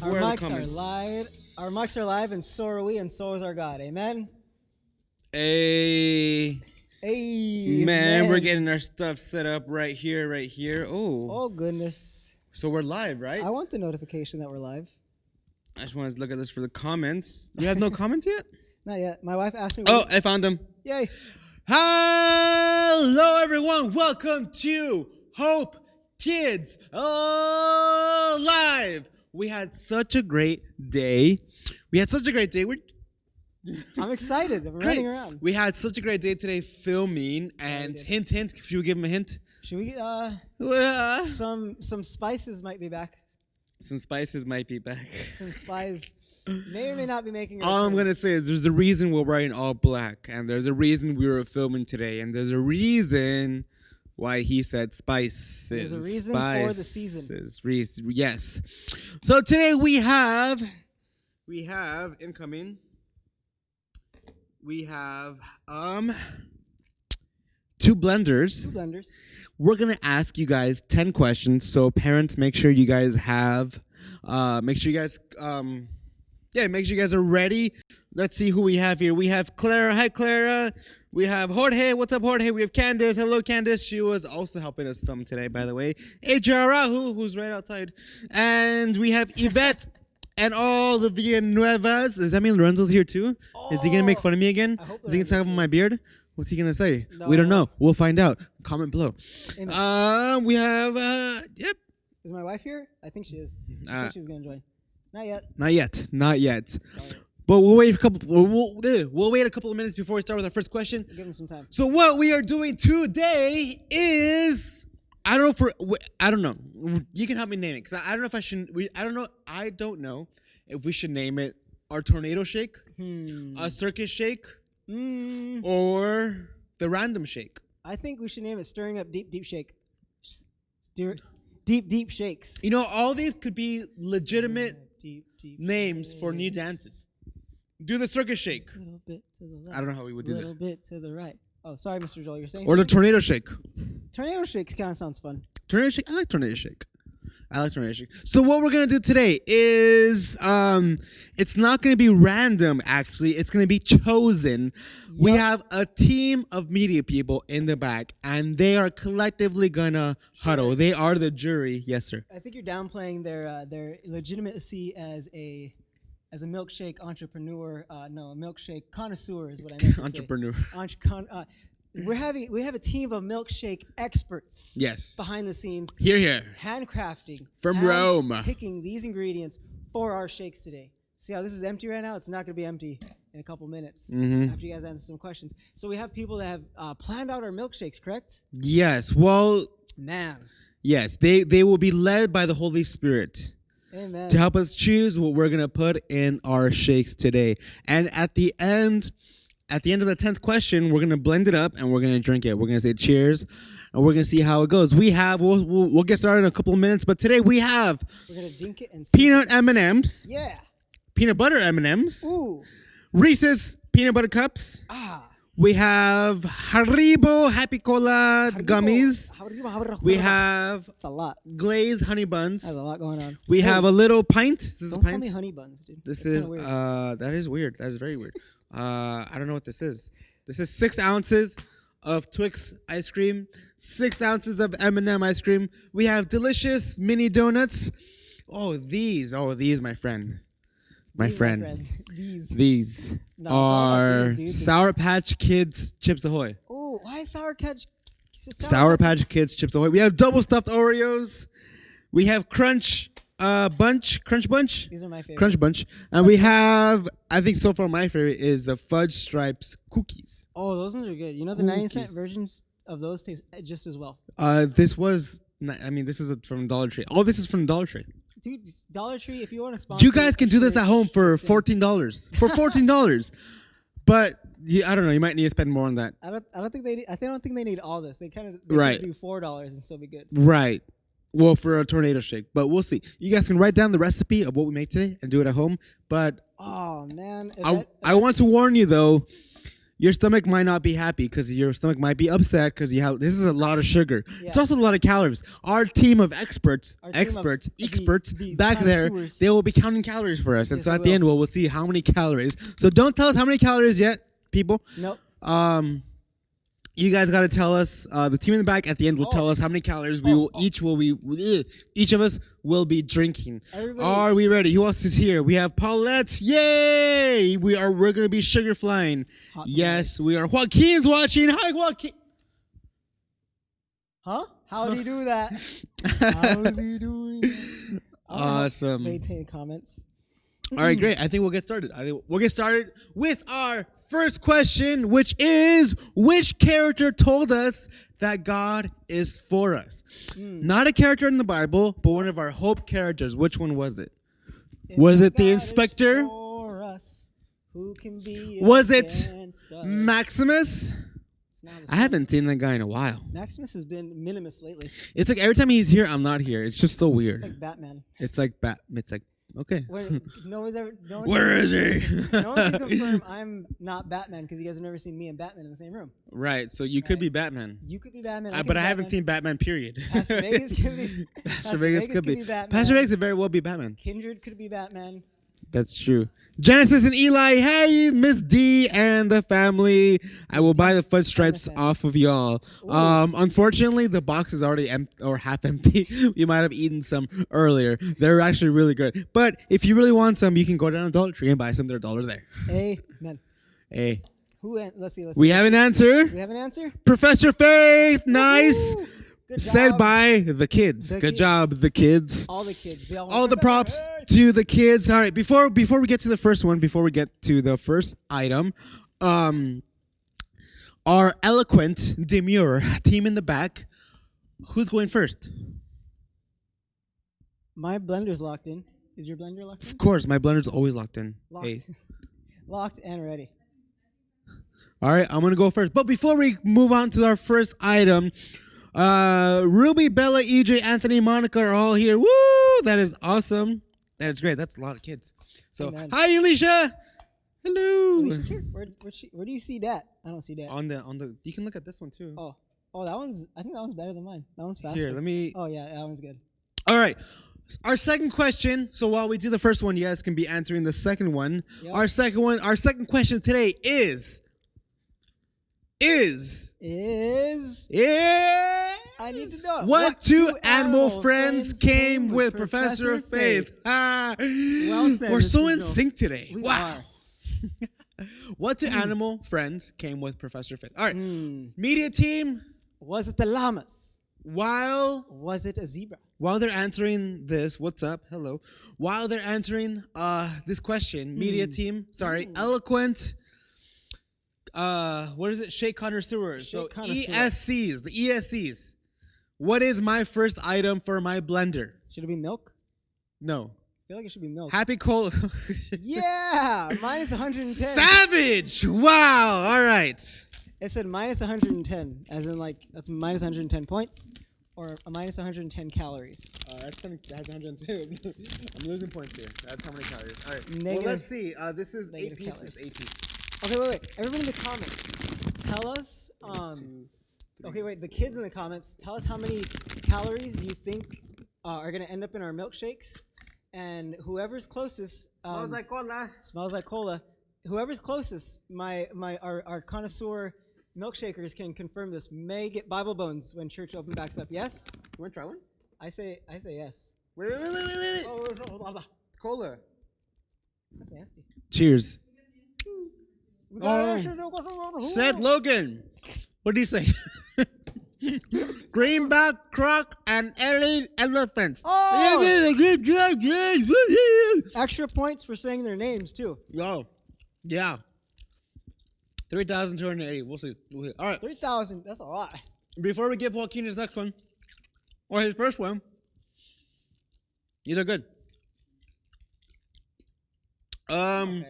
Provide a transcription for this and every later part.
Our mics are live. Our mics are live, and so are we, and so is our God. Amen. Hey, Man, we're getting our stuff set up right here. Oh goodness. So we're live, right? I want the notification that we're live. I just wanted to look at this for the comments. You have no comments yet? Not yet. My wife asked me. Oh, I found them. Yay! Hello, everyone. Welcome to Hope Kids Live. We had such a great day. I'm excited. I'm running around. We had such a great day today filming. And hint, should we give them a hint? Should we? Some spices might be back. Some spices might be back. Some spies may or may not be making. All I'm gonna say is there's a reason we're wearing all black, and there's a reason we were filming today, and there's a reason why he said spices. There's a reason for the season. Reese, yes. So today we have incoming. We have two blenders. We're gonna ask you guys 10 questions. So parents, make sure you guys make sure you guys are ready. Let's see who we have here. We have Clara. Hi, Clara. We have Jorge. What's up, Jorge? We have Candace. Hello, Candace. She was also helping us film today, by the way. Ejarahu, who's right outside. And we have Yvette and all the Villanuevas. Does that mean Lorenzo's here too? Is he going to make fun of me again? Is he going to talk about my beard? What's he going to say? No. We don't know. We'll find out. Comment below. We have, yep. Is my wife here? I think she is. I said she was going to join. Not yet. But we'll wait a couple. We'll wait a couple of minutes before we start with our first question. Give him some time. So what we are doing today is I don't know. You can help me name it because I don't know if I should. I don't know if we should name it our tornado shake, a circus shake, or the random shake. I think we should name it stirring up deep shake. Deep shakes. You know, all these could be legitimate deep names shakes for new dances. Do the circus shake. A little bit to the left. I don't know how we would do that. A little bit to the right. Oh, sorry, Mr. Joel. You're saying or something? The tornado shake. Tornado shake kind of sounds fun. Tornado shake. I like tornado shake. So what we're going to do today is it's not going to be random, actually. It's going to be chosen. Yep. We have a team of media people in the back, and they are collectively going to huddle. They are the jury. Yes, sir. I think you're downplaying their legitimacy as a milkshake entrepreneur. A milkshake connoisseur is what I meant to entrepreneur. Say. We have a team of milkshake experts. Yes. Behind the scenes. Here. Handcrafting. From Rome. Picking these ingredients for our shakes today. See how this is empty right now? It's not going to be empty in a couple minutes after you guys answer some questions. So we have people that have planned out our milkshakes, correct? Yes. Well. Man. Yes. They will be led by the Holy Spirit. Amen. To help us choose what we're going to put in our shakes today. And at the end of the 10th question, we're going to blend it up and we're going to drink it. We're going to say cheers and we're going to see how it goes. We'll get started in a couple of minutes, but today we're going to dink it and peanut M&Ms. Yeah. Peanut butter M&Ms. Ooh. Reese's peanut butter cups. We have Haribo Happy Cola gummies. We have a lot. Glazed honey buns. There's a lot going on. We have a little pint. This is Don't a pint. Call me honey buns, dude. This is that is weird. That is very weird. I don't know what this is. This is 6 ounces of TWIX ice cream, 6 ounces of M&M ice cream. We have delicious mini donuts. These, my friend. These are Sour Patch Kids Chips Ahoy. Oh, why Sour Patch? Sour Patch Kids Chips Ahoy. We have double stuffed Oreos. We have Crunch Bunch. These are my favorite. Crunch Bunch. And we have, I think so far my favorite is the Fudge Stripes cookies. Oh, those ones are good. You know the 90-cent versions of those taste just as well. This is from Dollar Tree. All this is from Dollar Tree. Dude, Dollar Tree, if you want to sponsor... You guys can do this at home for $14. For $14. But I don't know. You might need to spend more on that. I don't think they need all this. They kind of do $4 and still be good. Right. Well, for a tornado shake, but we'll see. You guys can write down the recipe of what we make today and do it at home. But oh man, I want to warn you though. your stomach might not be happy because your stomach might be upset because this is a lot of sugar. Yeah. It's also a lot of calories. Our team of experts the back there, connoisseurs. they will be counting calories for us. And Yes, so they at the will. end, we'll see how many calories. So don't tell us how many calories yet, people. Nope. You guys got to tell us. The team in the back at the end will tell us how many calories each of us will be drinking. Everybody. Are we ready? Who else is here? We have Paulette. Yay! We're gonna be sugar flying. Yes, we are. Joaquin's watching. Hi, Joaquin. Huh? How do you do that? How is he doing? Awesome. Maintain comments. All right, great. I think we'll get started. We'll get started with our first question, which is, which character told us that God is for us? Not a character in the Bible, but one of our hope characters. Which one was it? Was it the inspector? For us, who can be was it us? Maximus? I haven't seen that guy in a while. Maximus has been minimus lately. It's like every time he's here, I'm not here. It's just so weird. It's like Batman. It's like okay. Where is he? No one can confirm I'm not Batman because you guys have never seen me and Batman in the same room. Right, so you could be Batman. You could be Batman. But I haven't seen Batman, period. Pastor Vegas could be. Pastor Vegas could be Batman. Pastor Vegas could very well be Batman. Kindred could be Batman. That's true. Genesis and Eli, hey, Miss D and the family. I will buy the Fudge Stripes off of y'all. Unfortunately, the box is already half empty. You might have eaten some earlier. They're actually really good. But if you really want some, you can go down to Dollar Tree and buy some. They're $1 there. Amen. Hey. Let's see. We have an answer. We have an answer? Professor Faith, nice. Woo-hoo. Good Said job. by the kids. Good job, the kids. All the kids. All the props to the kids. All right, before we get to the first one, before we get to the first item, our eloquent, demure team in the back, who's going first? My blender's locked in. Is your blender locked in? Of course, my blender's always locked in. Locked. Hey. Locked and ready. All right, I'm going to go first. But before we move on to our first item, Ruby, Bella, EJ, Anthony, Monica are all here. Woo! That is awesome. That is great. That's a lot of kids. So, Amen. Hi, Alicia. Hello. Alicia's here. Where do you see that? I don't see that. On the. You can look at this one too. Oh, that one's. I think that one's better than mine. That one's faster. Here, let me. Oh yeah, that one's good. All right. Our second question. So while we do the first one, you guys can be answering the second one. Yep. Our second question today is. I need to know. What two animal friends came with Professor Faith? Well said, We're so Mr. in Joe. sync today. We Wow. are. What two animal friends came with Professor Faith? All right. Media team. Was it the llamas? Was it a zebra? While they're answering this, what's up? Hello. While they're answering this question, media team, eloquent. What is it? Shake connoisseurs. So ESCs, the ESCs. What is my first item for my blender? Should it be milk? No. I feel like it should be milk. Happy Cola. Yeah, minus 110. Savage! Wow. All right. It said minus 110, as in like that's minus 110 points, or a minus 110 calories. That's 102. I'm losing points here. That's how many calories. All right. Negative, well, let's see. This is 8 pieces. Calories. 8 pieces. Okay, wait. Everybody in the comments, tell us. Okay, wait. The kids in the comments, tell us how many calories you think are going to end up in our milkshakes, and whoever's closest. Smells like cola. Smells like cola. Whoever's closest, our connoisseur milkshakers can confirm this. May get Bible bones when church open backs up. Yes. You want to try one? I say yes. Wait. Oh, Cola. that's nasty. Cheers. Said Logan. What do you say? Greenback, croc, and elephant. Oh! Extra points for saying their names too. Oh, yeah. 3,280. We'll see. All right. 3,000. That's a lot. Before we give Joaquin his next one, or his first one, these are good. Okay.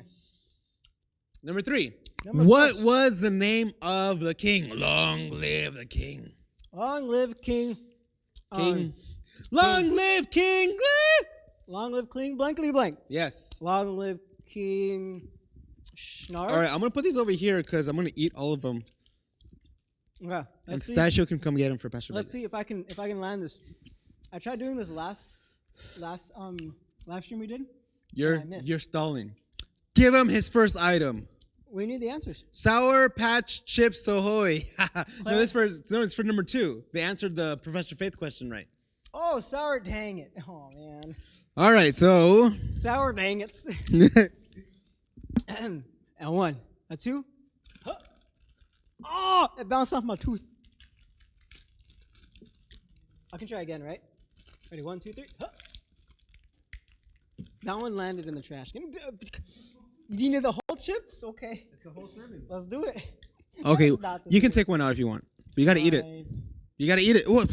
Number 3. What was the name of the king? Long live the king. Long live King. Long live King. Long live King blankety blank. Yes. Long live King Schnarf. All right, I'm gonna put these over here because I'm gonna eat all of them. Okay. And Stachio can come get them for Pastor. Let's see if I can land this. I tried doing this last live stream we did. You're stalling. Give him his first item. We need the answers. Sour Patch Chips Ahoy. No, it's for number 2. They answered the Professor Faith question right. Oh, sour dang it. Oh, man. All right, so. Sour dang it. And 1. A 2. Huh. Oh, it bounced off my tooth. I can try again, right? Ready, 1, 2, 3. Huh. That one landed in the trash. You need the whole chips? Okay. It's a whole serving. Let's do it. Okay, you can take one out if you want. But you got to eat it. You got to eat it. Whoa.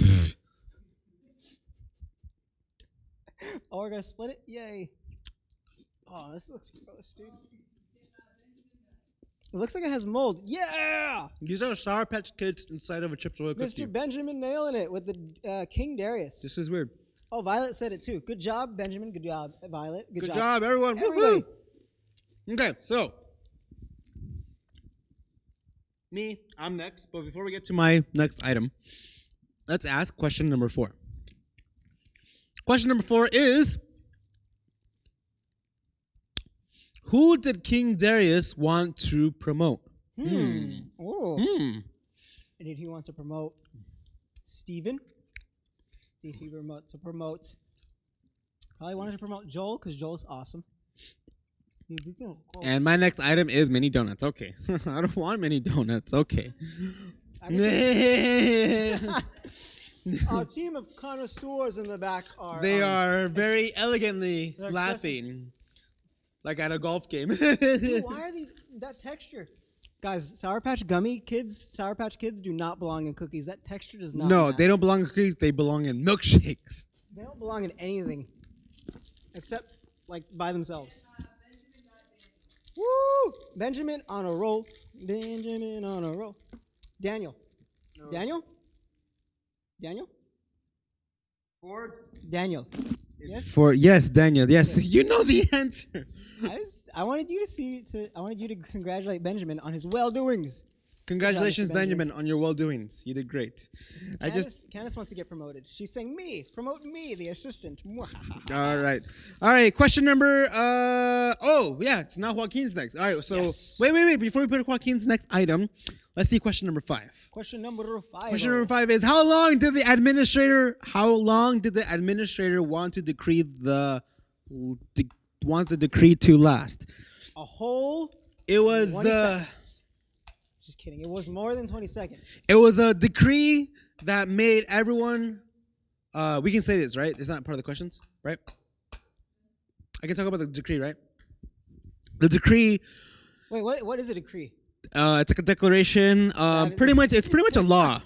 Oh, we're going to split it? Yay. Oh, this looks gross, dude. It looks like it has mold. Yeah! These are Sour Patch Kids inside of a Chips Ahoy cookie. Mr. Benjamin nailing it with the King Darius. This is weird. Oh, Violet said it too. Good job, Benjamin. Good job, Violet. Good job, everyone. Everybody. Okay, so I'm next. But before we get to my next item, let's ask question number 4. Question number 4 is, who did King Darius want to promote? Oh. Did he want to promote Stephen? Did he want to promote? Probably wanted to promote Joel because Joel's awesome. And my next item is mini donuts. Okay. I don't want mini donuts. Okay. Our team of connoisseurs in the back are... They are very elegantly laughing. Like at a golf game. Dude, why are these... That texture... Guys, Sour Patch Kids do not belong in cookies. That texture does not No, match. they don't belong in cookies. They belong in milkshakes. They don't belong in anything. Except, like, by themselves. Woo! Benjamin on a roll. Benjamin on a roll. Daniel. No. Daniel? Ford. Daniel. Yes. Yes, Daniel. Yes, okay. You know the answer. I wanted you to congratulate Benjamin on his well doings. Congratulations, Benjamin, on your well doings. You did great. Candace wants to get promoted. She's saying promote me, the assistant. All right. Question number. It's now Joaquin's next. All right. So yes. Wait. Before we put Joaquin's next item, let's see question number 5. Question number 5. Question number 5 is, how long did the administrator want the decree to last? A whole. It was 20 seconds. Just kidding. It was more than 20 seconds. It was a decree that made everyone. We can say this, right? It's not part of the questions, right? I can talk about the decree, right? The decree. Wait, what is a decree? It's like a declaration. It's pretty much a law.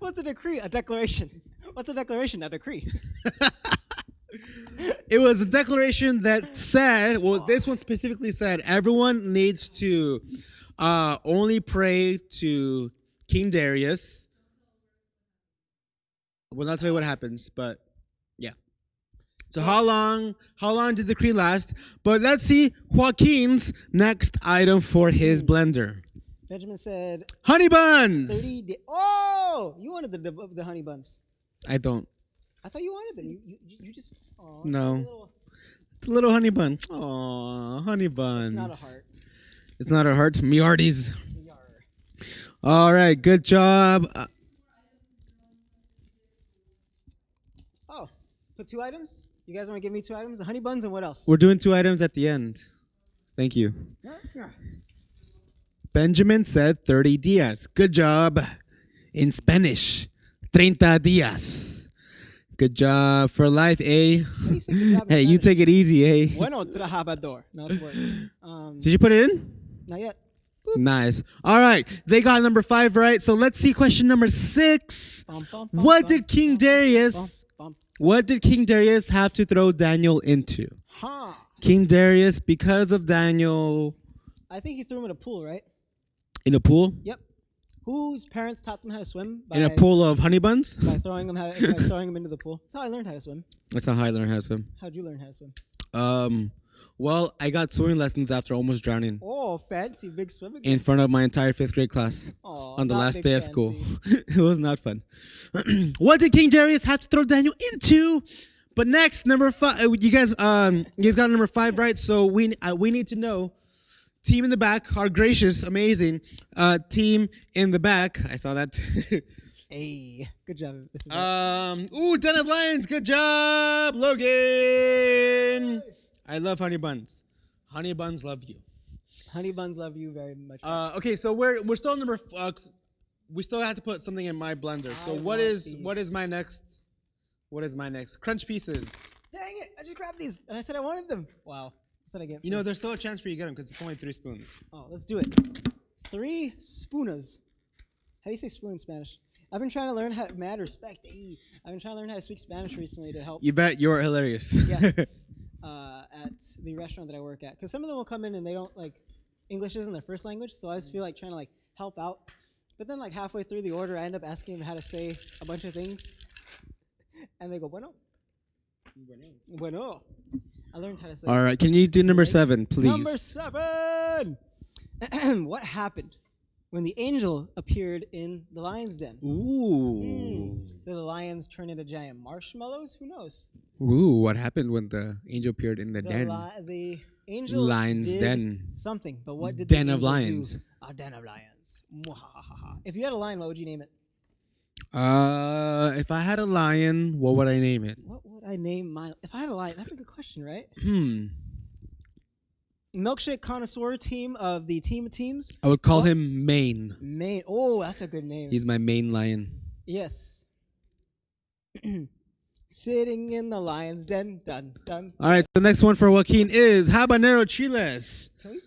What's a decree? A declaration. What's a declaration? A decree. It was a declaration that said, this one specifically said, everyone needs to only pray to King Darius. We'll not tell you what happens, but yeah. So how long did the decree last? But let's see Joaquin's next item for his blender. Benjamin said honey buns. 30 days. Oh, you wanted the honey buns. I don't. I thought you wanted them. You just. Oh, no. It's a little honey bun. Aw, honey buns. It's not a heart. It's not a heart. Mearties. All right, good job. Put 2 items? You guys want to give me 2 items? The honey buns and what else? We're doing 2 items at the end. Thank you. Yeah. Benjamin said 30 días. Good job. In Spanish, 30 días. Good job for life, eh? Hey, you take it easy, eh? Bueno trabajador. No, it's working. Did you put it in? Not yet. Boop. Nice. All right. They got number 5 right. So let's see question number 6. What did King Darius have to throw Daniel into? King Darius, because of Daniel. I think he threw him in a pool, right? In a pool? Yep. Whose parents taught them how to swim? In a pool of honey buns? By throwing them into the pool. That's how I learned how to swim. That's not how I learned how to swim. How'd you learn how to swim? Well, I got swimming lessons after almost drowning Oh, fancy big swimming. in front of my entire 5th grade class on the not last big day of fancy. school. It was not fun. What did King Darius have to throw Daniel into? But next, number 5. You guys got number 5 right. So we need to know. Team in the back are gracious, amazing. Team in the back. I saw that. Hey, good job, Mr. Den of Lions. Good job, Logan. I love Honey Buns. Honey Buns love you. Honey Buns love you very much. Okay, so we're still number. We still have to put something in my blender. So what is my next? What is my next? Crunch pieces. Dang it! I just grabbed these and I said I wanted them. Wow. I said I get. You know, there's still a chance for you to get them because it's only 3 spoons. Oh, let's do it. 3 spoonas. How do you say spoon in Spanish? I've been trying to learn how mad respect. I've been trying to learn how to speak Spanish recently to help. You bet you're hilarious. Guests at the restaurant that I work at, because some of them will come in and they don't like English isn't their first language, so I just feel like trying to like help out. But then like halfway through the order, I end up asking them how to say a bunch of things, and they go bueno. Bueno. I learned how to say. All right, can you do number 7, please? Number 7. What happened when the angel appeared in the lion's den? Ooh. Did the lions turn into giant marshmallows? Who knows? Ooh, what happened when the angel appeared in the den? The angel Lion's did den. something, but what did Den the of angel lions. do? A den of lions. Mwahaha. If you had a lion, what would you name it? If I had a lion, what would I name it? What would I name my? If I had a lion, that's a good question, right? Milkshake connoisseur team of the team of teams. I would call him Maine. Maine. Oh, that's a good name. He's my main lion. Yes. Sitting in the lion's den. Dun, dun. All right, so the next one for Joaquin is Habanero Chiles. Can we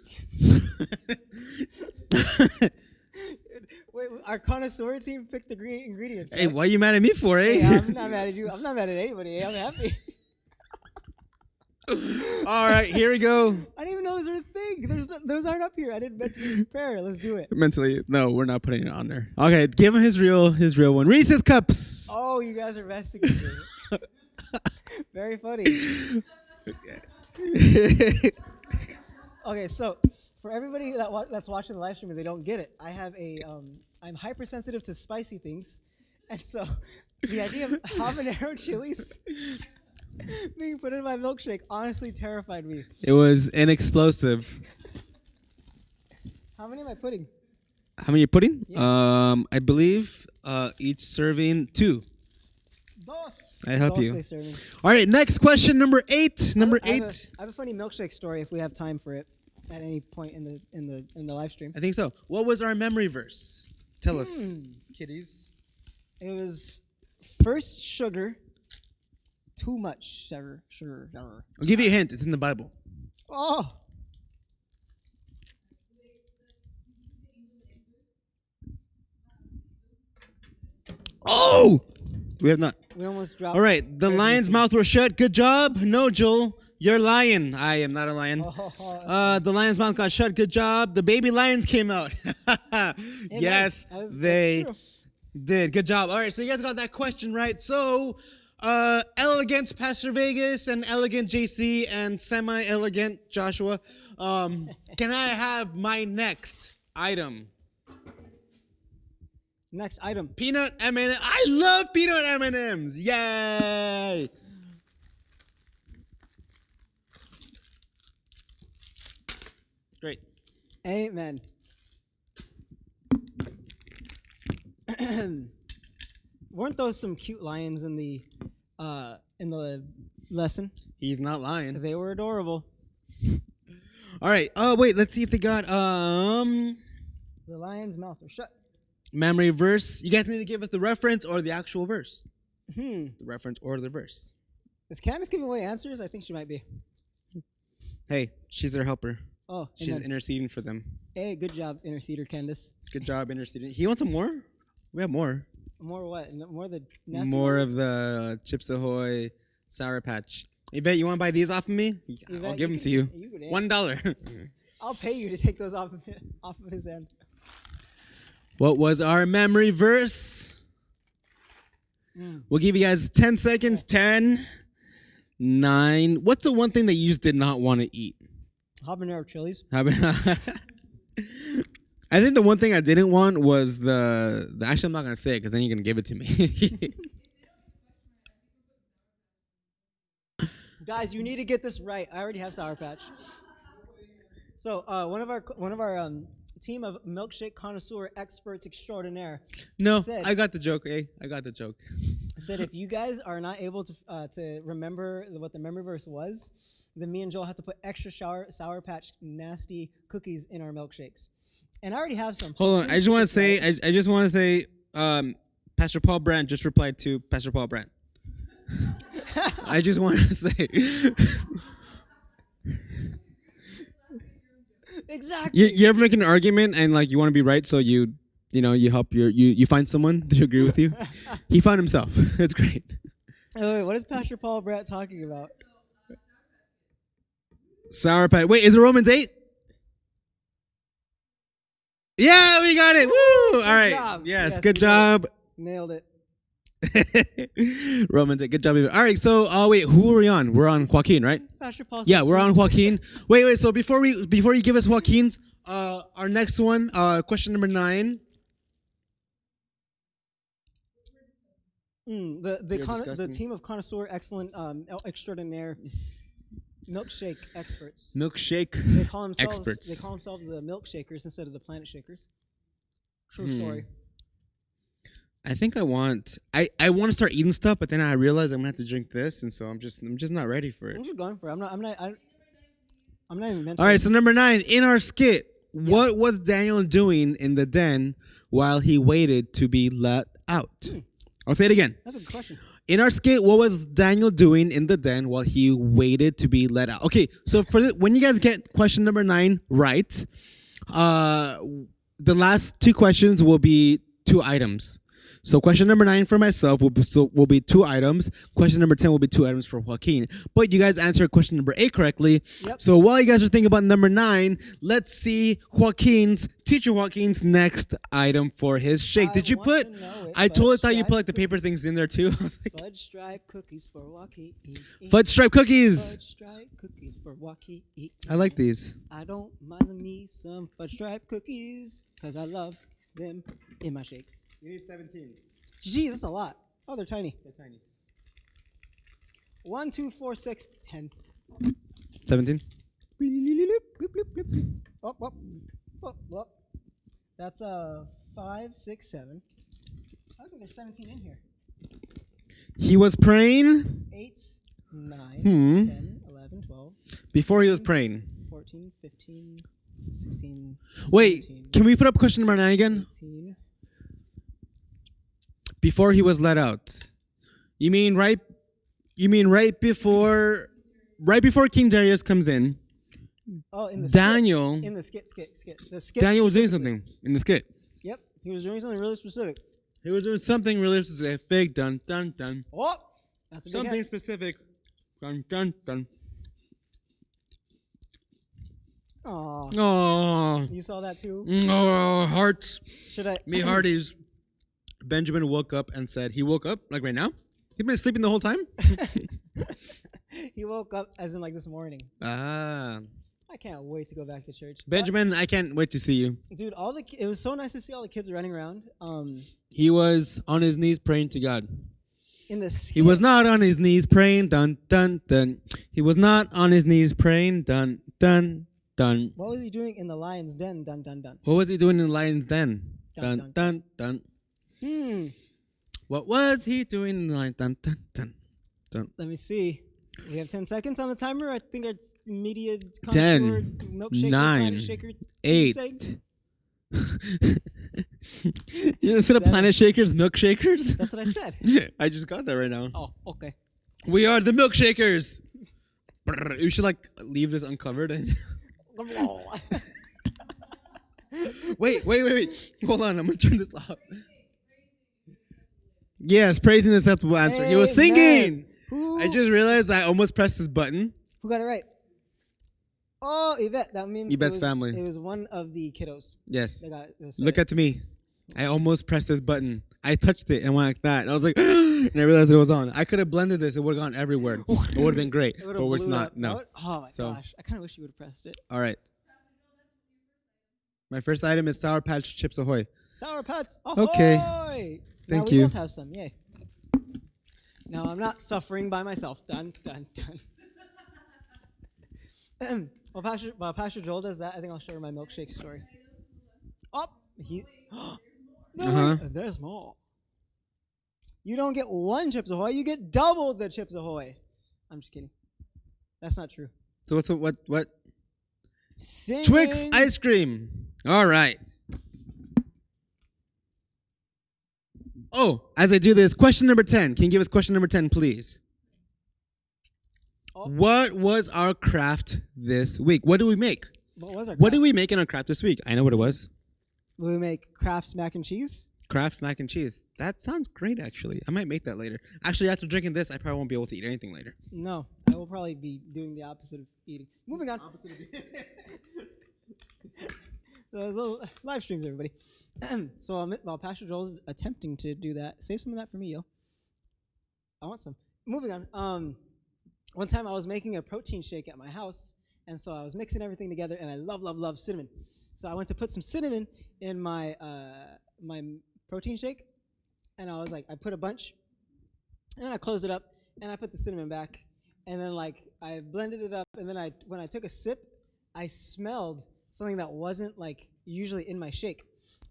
Wait, our connoisseur team picked the green ingredients. Hey, right? why are you mad at me for, eh? Hey, I'm not mad at you. I'm not mad at anybody. I'm happy. All right, here we go. I didn't even know those were a thing. Those aren't up here. I didn't mentally prepare. Let's do it. Mentally, no, we're not putting it on there. Okay, give him his real one. Reese's Cups. Oh, you guys are messing with me. Very funny. Okay, so for everybody that's watching the live stream and they don't get it, I have I'm hypersensitive to spicy things, and so the idea of habanero chilies being put in my milkshake honestly terrified me. It was an explosive. How many am I putting? How many are you putting? Yeah. I believe each serving 2. Dos. I help you. Serving. All right, next question, number 8. Number 8. I have a funny milkshake story if we have time for it at any point in the live stream. I think so. What was our memory verse? Tell us, kiddies. It was first sugar, too much sugar. I'll give you a hint. It's in the Bible. Oh. Oh! We have not. We almost dropped. All right. The lion's mouth was shut. Good job. No, Joel. You're lying. I am not a lion. The lion's mouth got shut. Good job. The baby lions came out. Yes, they did. Good job. All right. So you guys got that question right. So, elegant Pastor Vegas and elegant JC and semi-elegant Joshua. Can I have my next item? Next item. Peanut M&M. I love peanut M&Ms. Yay! Great. Amen. Weren't those some cute lions in the lesson? He's not lying. They were adorable. All right. Oh wait, let's see if they got The lion's mouth was shut. memory verse. You guys need to give us the reference or the actual verse. The reference or the verse. Is Candace giving away answers? I think she might be. Hey, she's their helper. Oh, she's interceding for them. Hey, good job, interceder Candace. Good job interceding. He wants some more? We have more. More what? More of the nasty More ones? of the Chips Ahoy Sour Patch. Yvette, you want to buy these off of me? Yvette, I'll give them to you. $1. I'll pay you to take those off of his end. What was our memory verse? We'll give you guys 10 seconds. 10, 9. What's the one thing that you just did not want to eat? Habanero Chiles. I think the one thing I didn't want was the actually, I'm not going to say it because then you're going to give it to me. Guys, you need to get this right. I already have Sour Patch. So one of our team of milkshake connoisseur experts extraordinaire. No, said, I got the joke. I got the joke. Said if you guys are not able to remember what the memory verse was, then me and Joel have to put extra Sour Patch nasty cookies in our milkshakes. And I already have some. Hold on, I just want to say, I just want to say, Pastor Paul Brandt just replied to Pastor Paul Brandt. I just want to say. Exactly. You ever make an argument and like you want to be right, so you help you find someone to agree with you. He found himself. It's great. Oh, wait, what is Pastor Paul Brandt talking about? Sour Patch. Wait, is it Romans 8? Yeah, we got it. Woo! All right. Job. Yes, good job. Nailed it. Romans 8. Good job. All right. So, wait, who are we on? We're on Joaquin, right? Pastor Paul. Yeah, we're on Joaquin. Wait. So before you give us Joaquin's, our next one, question number 9. The team of connoisseur, excellent, extraordinaire milkshake experts. Milkshake They call themselves experts. They call themselves the milkshakers instead of the planet shakers. True story. I think I want to start eating stuff, but then I realize I'm gonna have to drink this, and so I'm just not ready for it. I'm just going for it. I'm not even meant to. All right, so number 9 in our skit, what was Daniel doing in the den while he waited to be let out? I'll say it again. That's a good question. In our skit, what was Daniel doing in the den while he waited to be let out? Okay, so when you guys get question number 9 right, the last 2 questions will be 2 items. So question number 9 for myself will be 2 items. Question number 10 will be 2 items for Joaquin. But you guys answered question number 8 correctly. Yep. So while you guys are thinking about number 9, let's see Teacher Joaquin's next item for his shake. Did you put? I totally thought you put like the paper things in there too. Fudge stripe cookies for Joaquin. Fudge stripe cookies. Fudge stripe cookies for Joaquin. I like these. I don't mind me some fudge stripe cookies because I love them in my shakes. You need 17. Jeez, that's a lot. Oh, they're tiny. They're tiny. 1, 2, 4, 6, 10. 17. Oh. That's 5, 6, 7. I think there's 17 in here. He was praying. 8, 9, 10, 11, 12. Before he was praying. 14, 15, 16. Wait, 17, can we put up question number 9 again? 18. Before he was let out. You mean right before King Darius comes in? Oh, in the Daniel. Skit. In the skit. The skit. Daniel was doing something in the skit. Yep, he was doing something really specific. He was doing something really specific. Dun dun dun. Oh, that's a big something hit. specific. Dun dun dun. Aww. Oh. You saw that too? Oh, hearts. Should I? Me hearties. Benjamin woke up and said, he woke up like right now? He'd been sleeping the whole time? He woke up as in like this morning. Ah. I can't wait to go back to church. Benjamin, I can't wait to see you. Dude, it was so nice to see all the kids running around. He was on his knees praying to God. In the skit, He was not on his knees praying, dun, dun, dun. He was not on his knees praying, dun, dun, dun. What was he doing in the lion's den? Dun, dun, dun. What was he doing in the lion's den? Dun, Dun, dun, dun. What was he doing in the lion's den? Dun, dun, dun. Let me see. We have 10 seconds on the timer. I think it's immediate 10, milkshake 9, shaker 8. Instead of planet shakers, milkshakers? That's what I said. I just got that right now. Oh, okay. We are the milkshakers. You should like leave this uncovered and wait. Hold on, I'm gonna turn this off. Yes, praising acceptable answer. He was singing. I just realized I almost pressed this button. Who got it right? Oh, Yvette. That means Yvette's family. It was one of the kiddos. Yes. That got this. Look at me. I almost pressed this button. I touched it and went like that. And I was like, and I realized it was on. I could have blended this. It would have gone everywhere. It would have been great. But it's not. No. Oh, my gosh. I kind of wish you would have pressed it. All right. My first item is Sour Patch Chips Ahoy. Sour Patch Ahoy! Okay. Thank you. We both have some. Yay. Now I'm not suffering by myself. Dun, dun, dun. While Pastor Joel does that, I think I'll show her my milkshake story. Oh, no, there's more. You don't get one Chips Ahoy, you get double the Chips Ahoy. I'm just kidding. That's not true. So what? Singing. TWIX Ice Cream. All right. Oh, as I do this, question number 10. Can you give us question number 10, please? Oh. What was our craft this week? What did we make? What did we make in our craft this week? I know what it was. We make Kraft's mac and cheese. Kraft's mac and cheese. That sounds great, actually. I might make that later. Actually, after drinking this, I probably won't be able to eat anything later. No, I will probably be doing the opposite of eating. Moving on. So, live streams, everybody. So while Pastor Joel is attempting to do that, save some of that for me, yo. I want some. Moving on. One time I was making a protein shake at my house, and so I was mixing everything together, and I love cinnamon. So I went to put some cinnamon in my my protein shake, and I was like, I put a bunch, and then I closed it up, and I put the cinnamon back, and then like I blended it up, and then when I took a sip, I smelled something that wasn't like usually in my shake.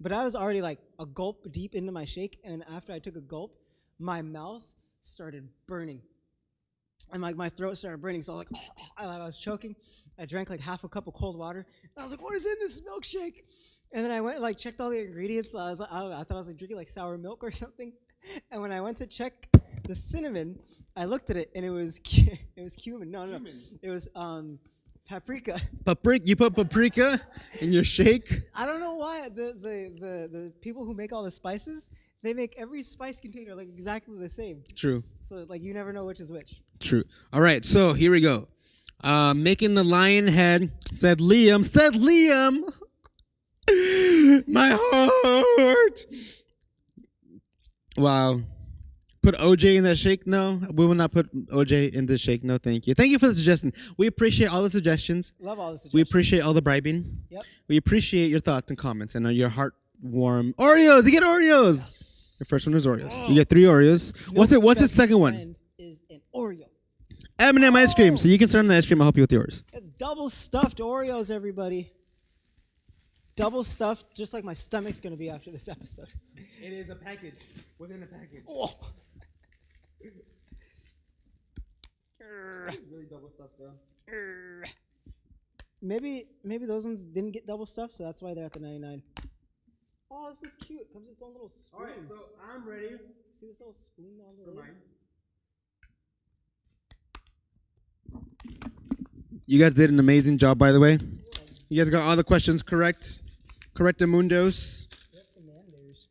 But I was already like a gulp deep into my shake, and after I took a gulp, my mouth started burning. And like my throat started burning, so I was like, I was choking. I drank like half a cup of cold water, and I was like, what is in this milkshake? And then I went and like checked all the ingredients. So I was like, I don't know, I thought I was like drinking like sour milk or something. And when I went to check the cinnamon, I looked at it, and it was cumin. No, it was paprika. You put paprika in your shake? I don't know why the people who make all the spices, they make every spice container like exactly the same. True. So like you never know which is which. True. All right, so here we go. Making the lion head, said Liam. My heart. Wow. Put OJ in that shake? No, we will not put OJ in this shake. No, thank you. Thank you for the suggestion. We appreciate all the suggestions. Love all the suggestions. We appreciate all the bribing. Yep. We appreciate your thoughts and comments and your heart-warm Oreos. You get Oreos. Yes. Your first one is Oreos. Oh. You get 3 Oreos. What's the second one? Is an Oreo. M&M ice cream. So you can start on the ice cream. I'll help you with yours. It's double stuffed Oreos, everybody. Double stuffed, just like my stomach's going to be after this episode. It is a package within a package. Oh. Really double stuffed though. Maybe those ones didn't get double stuffed, so that's why they're at the 99. Oh, this is cute. It comes with its own little spoon. All right, so I'm ready. See this little spoon on the lid? You guys did an amazing job, by the way. You guys got all the questions correct. Correctamundos. Yep, commanders.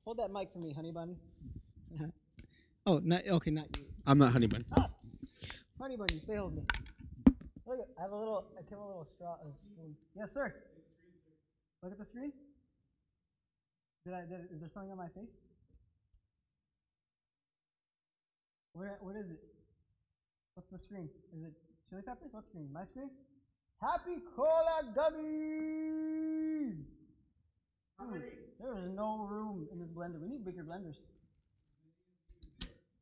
Hold that mic for me, honey bun. Oh, not you. I'm not honey bun. Ah, honey bun, you failed me. Look, I came a little straw, a spoon. Yes, sir. Look at the screen. Is there something on my face? What is it? What's the screen? Is it chili peppers? What screen? My screen? Happy Cola Gummies! Dude, there is no room in this blender. We need bigger blenders.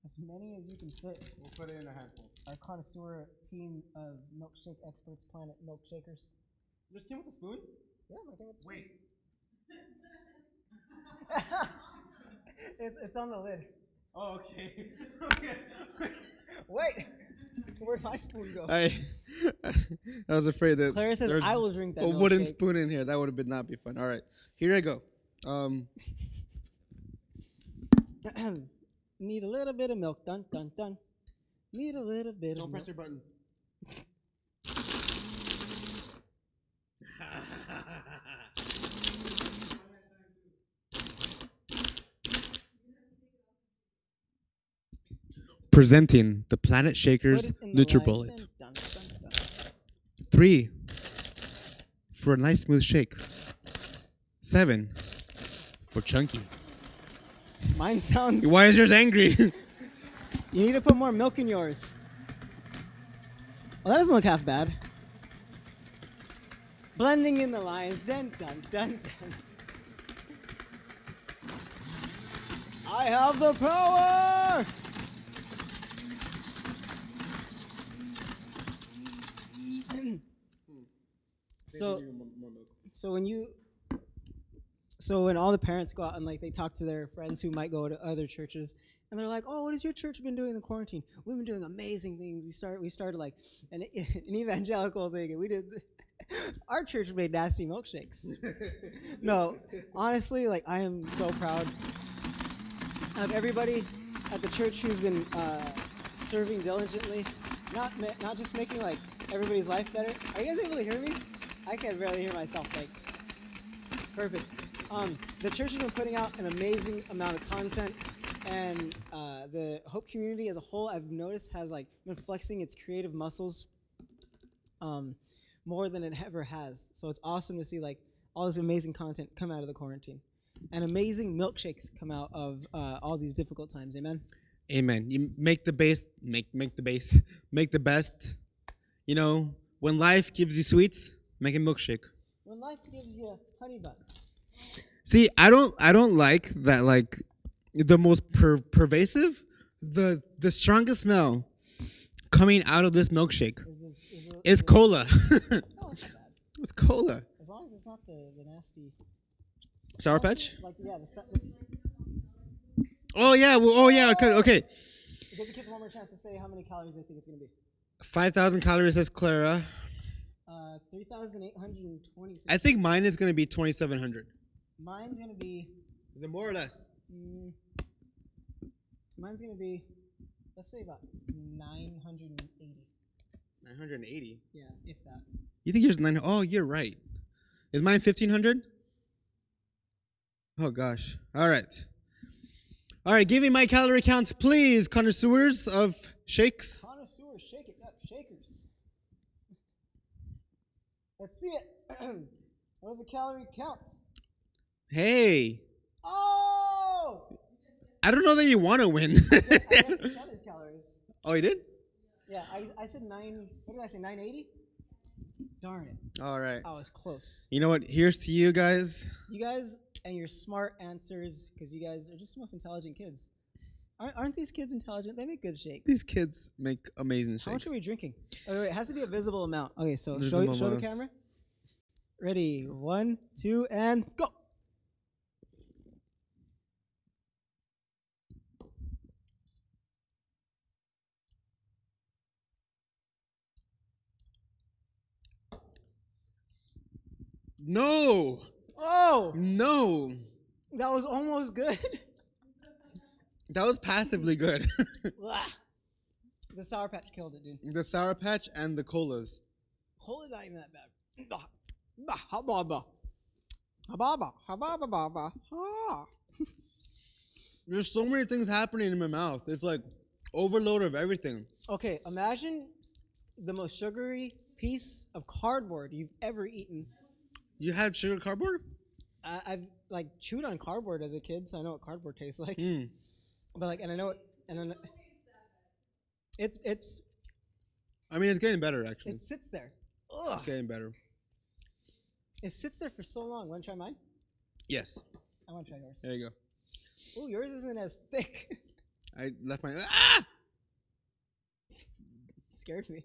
As many as you can fit. We'll put it in a handful. Our connoisseur team of milkshake experts, Planet Milkshakers. You just came with a spoon? Yeah, I came with a spoon. Wait. It's on the lid. Oh, okay. Wait. Where'd my spoon go? I was afraid that Clara says I will drink that. A wooden spoon in here. That would have not be fun. All right, here I go. Need a little bit of milk. Dun dun dun. Need a little bit of milk. Don't press your button. Presenting the Planet Shakers NutriBullet. 3 for a nice smooth shake. 7 For chunky. Mine sounds... Why is yours angry? You need to put more milk in yours. Well, that doesn't look half bad. Blending in the lines. Dun, dun, dun, dun. I have the power! So when all the parents go out and like they talk to their friends who might go to other churches, and they're like, "Oh, what has your church been doing in the quarantine? We've been doing amazing things. We started like an evangelical thing, and we did." Our church made nasty milkshakes. No, honestly, like I am so proud of everybody at the church who's been serving diligently, not just making like everybody's life better. Are you guys able to hear me? I can barely hear myself. Like, perfect. The church has been putting out an amazing amount of content, and the Hope community as a whole, I've noticed, has like been flexing its creative muscles more than it ever has. So it's awesome to see like all this amazing content come out of the quarantine, and amazing milkshakes come out of all these difficult times. Amen. Amen. You make the best. Make the best. You know, when life gives you sweets, make a milkshake. When life gives you honey buns. See, I don't like that. Like the most pervasive, the strongest smell coming out of this milkshake is cola. No, it's not bad. It's cola. As long as it's not the nasty Sour Patch. Like Oh yeah. Well, oh yeah. Okay. Give the kids one more chance to say how many calories they think it's gonna be. 5,000 calories, says Clara. 3,826. I think mine is gonna be 2,700. Mine's gonna be. Is it more or less? Mine's gonna be, let's say about 980. 980. Yeah, if that. You think yours 900? Oh, you're right. Is mine 1,500? Oh gosh. All right. Give me my calorie count, please, connoisseurs of shakes. Connoisseurs, shake it up, shakers. Let's see it. What is the calorie count? Hey. Oh! I don't know that you want to win. I guess each other's calories. Oh, you did? Yeah, I said 9. What did I say? 980? Darn it. All right. I was close. You know what? Here's to you guys. You guys and your smart answers, because you guys are just the most intelligent kids. Aren't these kids intelligent? They make good shakes. These kids make amazing shakes. How much are we drinking? Oh, wait, it has to be a visible amount. Okay, so show the camera. Ready? 1, 2, and go. No. Oh. No. That was almost good. That was passively good. The Sour Patch killed it, dude. The Sour Patch and the colas. Cola not even that bad. There's so many things happening in my mouth. It's like overload of everything. Okay, imagine the most sugary piece of cardboard you've ever eaten. You had sugar cardboard? I've like chewed on cardboard as a kid, so I know what cardboard tastes like. But like, and I know it, and it's. I mean, it's getting better actually. It sits there. Ugh. It's getting better. It sits there for so long. Want to try mine? Yes. I want to try yours. There you go. Oh, yours isn't as thick. I left my. Ah! Scared me.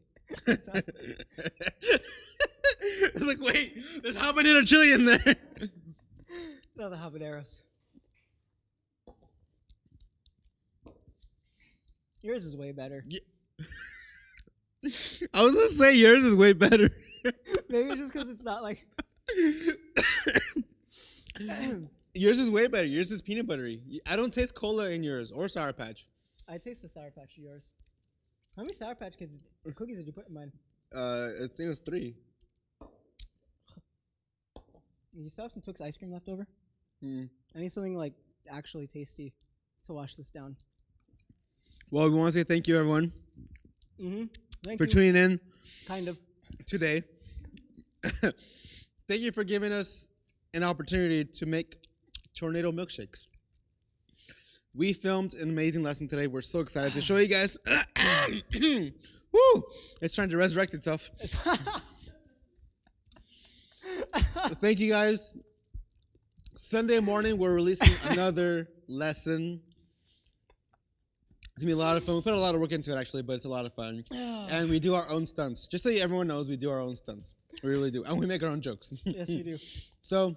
I was like, wait, there's habanero chili in there. No, the habaneros. Yours is way better. Yeah. I was gonna say yours is way better. Maybe it's just because it's not like. Yours is way better. Yours is peanut buttery. I don't taste cola in yours or Sour Patch. I taste the Sour Patch in yours. How many Sour Patch cookies did you put in mine? I think it was 3. You still have some TWIX ice cream left over? I need something like actually tasty to wash this down. Well, we want to say thank you, everyone, for tuning in. Kind of. Today. Thank you for giving us an opportunity to make tornado milkshakes. We filmed an amazing lesson today. We're so excited to show you guys. Woo! It's trying to resurrect itself. Thank you guys. Sunday morning, we're releasing another lesson. It's going to be a lot of fun. We put a lot of work into it, actually, but it's a lot of fun. And we do our own stunts. Just so everyone knows, we do our own stunts. We really do. And we make our own jokes. Yes, we do. So,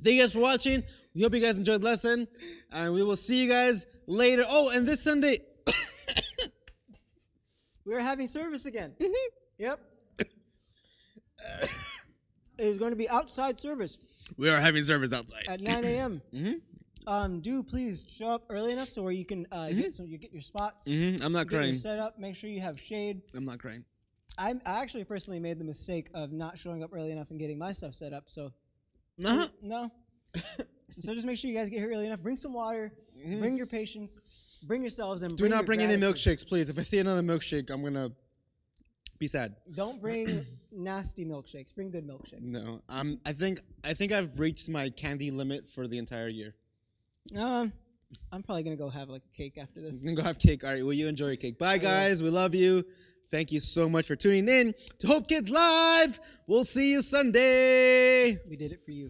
thank you guys for watching. We hope you guys enjoyed the lesson. And we will see you guys later. Oh, and this Sunday... We're having service again. Mm-hmm. Yep. It is going to be outside service. We are having service outside. At 9 a.m. Mm-hmm. Do please show up early enough to where you can get your spots. Mm-hmm. I'm not crying. Set up. Make sure you have shade. I'm not crying. I actually personally made the mistake of not showing up early enough and getting my stuff set up. So no. So just make sure you guys get here early enough. Bring some water. Mm-hmm. Bring your patience. Bring yourselves and do not bring any milkshakes, please. If I see another milkshake, I'm gonna be sad. Don't bring nasty milkshakes. Bring good milkshakes. No, I think I've reached my candy limit for the entire year. I'm probably gonna go have like a cake after this. You can go have cake. All right, well, you enjoy your cake. Bye, guys. We love you. Thank you so much for tuning in to Hope Kids Live. We'll see you Sunday. We did it for you.